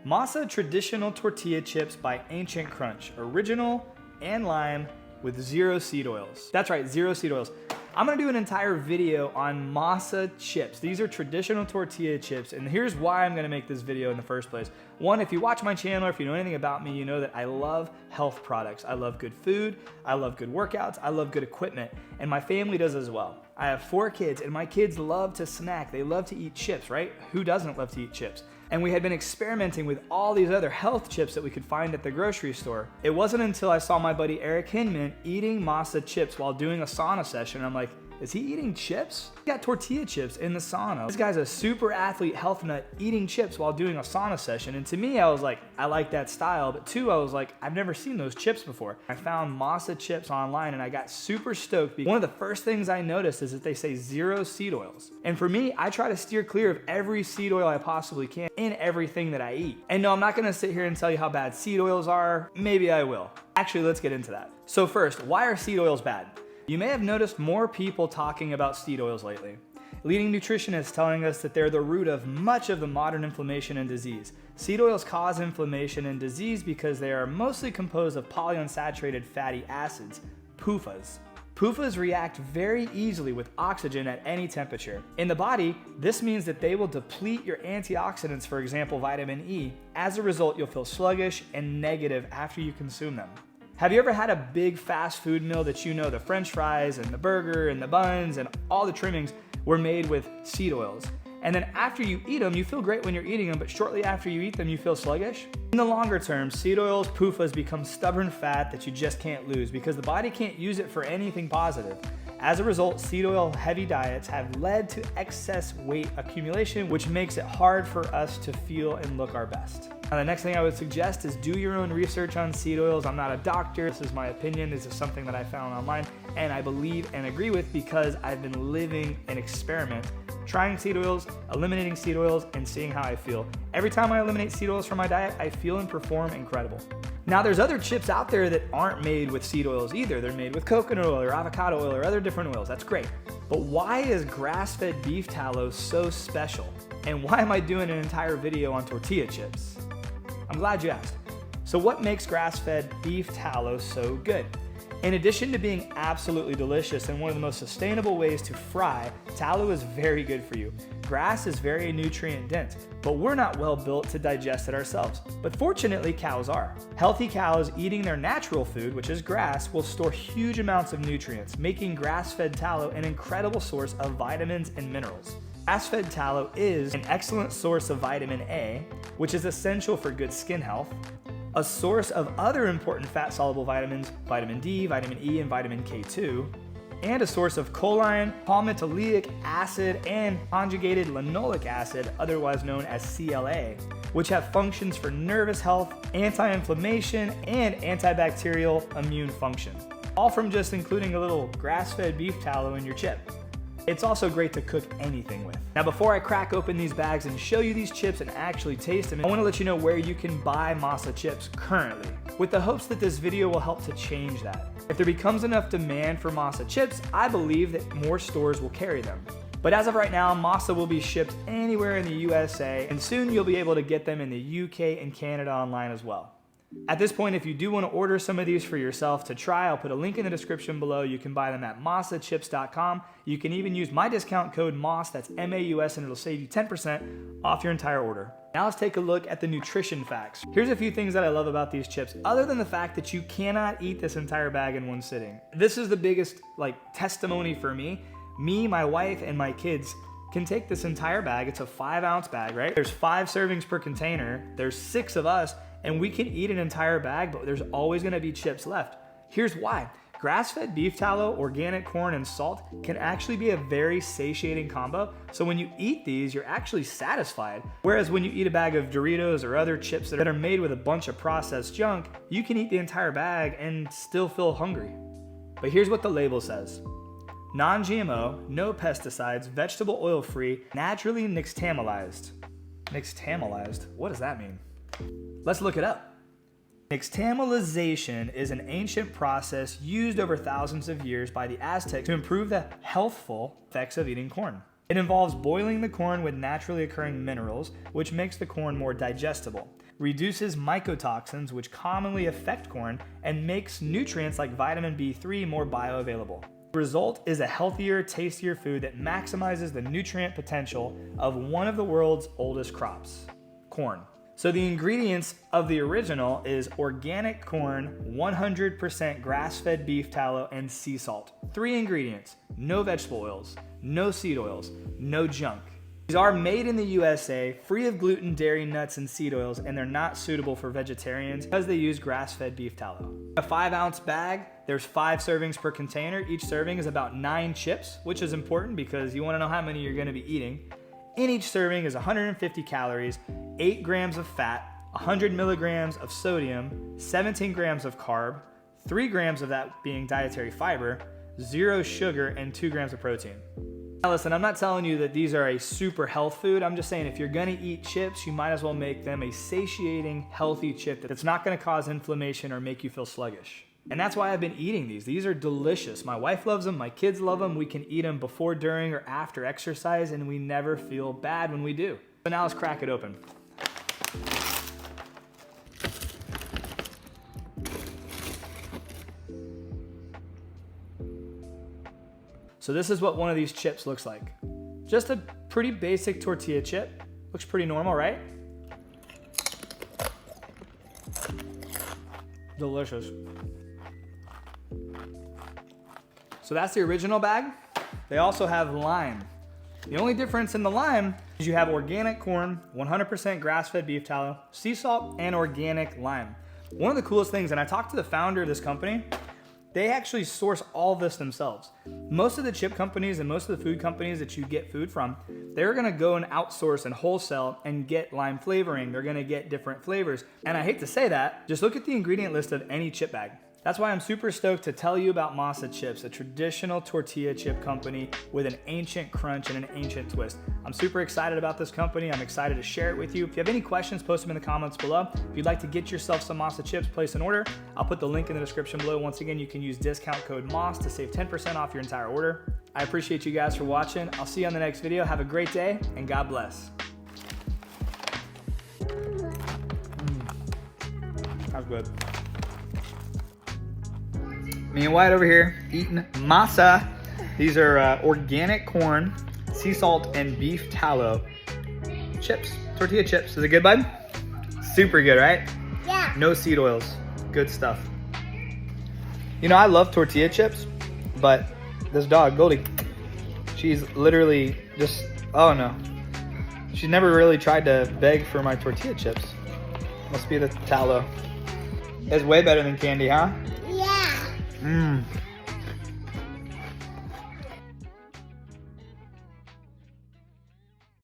Masa traditional tortilla chips by Ancient Crunch, original and lime with 0 seed oils. That's right, 0 seed oils. I'm gonna do an entire video on Masa chips. These are traditional tortilla chips, and here's why I'm gonna make this video in the first place. One, if you watch my channel or if you know anything about me, you know that I love health products. I love good food, I love good workouts, I love good equipment, and my family does as well. I have 4 kids, and my kids love to snack. They love to eat chips, right? Who doesn't love to eat chips? And we had been experimenting with all these other health chips that we could find at the grocery store. It wasn't until I saw my buddy Eric Hinman eating Masa chips while doing a sauna session. I'm like, is he eating chips? He got tortilla chips in the sauna. This guy's a super athlete health nut eating chips while doing a sauna session. And to me, I was like, I like that style. But 2, I was like, I've never seen those chips before. I found Masa chips online and I got super stoked. One of the first things I noticed is that they say 0 seed oils. And for me, I try to steer clear of every seed oil I possibly can in everything that I eat. And no, I'm not gonna sit here and tell you how bad seed oils are. Maybe I will. Actually, let's get into that. So first, why are seed oils bad? You may have noticed more people talking about seed oils lately. Leading nutritionists telling us that they're the root of much of the modern inflammation and disease. Seed oils cause inflammation and disease because they are mostly composed of polyunsaturated fatty acids, PUFAs. PUFAs react very easily with oxygen at any temperature. In the body, this means that they will deplete your antioxidants, for example, vitamin E. As a result, you'll feel sluggish and negative after you consume them. Have you ever had a big fast food meal that you know the french fries and the burger and the buns and all the trimmings were made with seed oils? And then after you eat them, you feel great when you're eating them, but shortly after you eat them, you feel sluggish? In the longer term, seed oils, PUFAs become stubborn fat that you just can't lose because the body can't use it for anything positive. As a result, seed oil heavy diets have led to excess weight accumulation, which makes it hard for us to feel and look our best. Now, the next thing I would suggest is do your own research on seed oils. I'm not a doctor. This is my opinion. This is something that I found online and I believe and agree with because I've been living an experiment, trying seed oils, eliminating seed oils, and seeing how I feel. Every time I eliminate seed oils from my diet, I feel and perform incredible. Now, there's other chips out there that aren't made with seed oils either. They're made with coconut oil or avocado oil or other different oils. That's great. But why is grass-fed beef tallow so special? And why am I doing an entire video on tortilla chips? I'm glad you asked. So what makes grass-fed beef tallow so good? In addition to being absolutely delicious and one of the most sustainable ways to fry, tallow is very good for you. Grass is very nutrient dense, but we're not well built to digest it ourselves. But fortunately, cows are. Healthy cows eating their natural food, which is grass, will store huge amounts of nutrients, making grass-fed tallow an incredible source of vitamins and minerals. Grass-fed tallow is an excellent source of vitamin A, which is essential for good skin health, a source of other important fat-soluble vitamins, vitamin D, vitamin E, and vitamin K2, and a source of choline, palmitoleic acid, and conjugated linoleic acid, otherwise known as CLA, which have functions for nervous health, anti-inflammation, and antibacterial immune function. All from just including a little grass-fed beef tallow in your chip. It's also great to cook anything with. Now, before I crack open these bags and show you these chips and actually taste them, I want to let you know where you can buy Masa chips currently, with the hopes that this video will help to change that. If there becomes enough demand for Masa chips, I believe that more stores will carry them. But as of right now, Masa will be shipped anywhere in the USA, and soon you'll be able to get them in the UK and Canada online as well. At this point, if you do want to order some of these for yourself to try, I'll put a link in the description below. You can buy them at masachips.com. You can even use my discount code MAUS, that's MAUS, and it'll save you 10% off your entire order. Now let's take a look at the nutrition facts. Here's a few things that I love about these chips, other than the fact that you cannot eat this entire bag in one sitting. This is the biggest testimony for me. Me, my wife, and my kids can take this entire bag. It's a 5-ounce bag, right? There's 5 servings per container. There's 6 of us. And we can eat an entire bag, but there's always gonna be chips left. Here's why. Grass-fed beef tallow, organic corn, and salt can actually be a very satiating combo. So when you eat these, you're actually satisfied. Whereas when you eat a bag of Doritos or other chips that are made with a bunch of processed junk, you can eat the entire bag and still feel hungry. But here's what the label says. Non-GMO, no pesticides, vegetable oil-free, naturally nixtamalized. Nixtamalized? What does that mean? Let's look it up. Nixtamalization is an ancient process used over thousands of years by the Aztecs to improve the healthful effects of eating corn. It involves boiling the corn with naturally occurring minerals, which makes the corn more digestible, reduces mycotoxins, which commonly affect corn, and makes nutrients like vitamin B3 more bioavailable. The result is a healthier, tastier food that maximizes the nutrient potential of one of the world's oldest crops, corn. So the ingredients of the original is organic corn, 100% grass-fed beef tallow, and sea salt. 3 ingredients, no vegetable oils, no seed oils, no junk. These are made in the USA, free of gluten, dairy, nuts, and seed oils, and they're not suitable for vegetarians because they use grass-fed beef tallow. A 5-ounce bag, there's 5 servings per container. Each serving is about 9 chips, which is important because you want to know how many you're going to be eating. In each serving is 150 calories, 8 grams of fat, 100 milligrams of sodium, 17 grams of carb, 3 grams of that being dietary fiber, 0 sugar, and 2 grams of protein. Now listen, I'm not telling you that these are a super health food. I'm just saying if you're gonna eat chips, you might as well make them a satiating, healthy chip that's not gonna cause inflammation or make you feel sluggish. And that's why I've been eating these. These are delicious. My wife loves them, my kids love them. We can eat them before, during, or after exercise, and we never feel bad when we do. So now let's crack it open. So this is what one of these chips looks like. Just a pretty basic tortilla chip. Looks pretty normal, right? Delicious. So that's the original bag. They also have lime. The only difference in the lime is you have organic corn, 100% grass-fed beef tallow, sea salt, and organic lime. One of the coolest things, and I talked to the founder of this company, they actually source all this themselves. Most of the chip companies and most of the food companies that you get food from, they're gonna go and outsource and wholesale and get lime flavoring. They're gonna get different flavors. And I hate to say that, just look at the ingredient list of any chip bag. That's why I'm super stoked to tell you about Masa Chips, a traditional tortilla chip company with an ancient crunch and an ancient twist. I'm super excited about this company. I'm excited to share it with you. If you have any questions, post them in the comments below. If you'd like to get yourself some Masa Chips, place an order. I'll put the link in the description below. Once again, you can use discount code MOS to save 10% off your entire order. I appreciate you guys for watching. I'll see you on the next video. Have a great day, and God bless. That was good. Me and Wyatt over here eating Masa. These are organic corn, sea salt, and beef tallow chips, tortilla chips. Is it good, bud? Super good, right? Yeah. No seed oils. Good stuff. You know, I love tortilla chips, but this dog, Goldie, she's literally just, oh no. She's never really tried to beg for my tortilla chips. Must be the tallow. It's way better than candy, huh? Yeah. Mmm.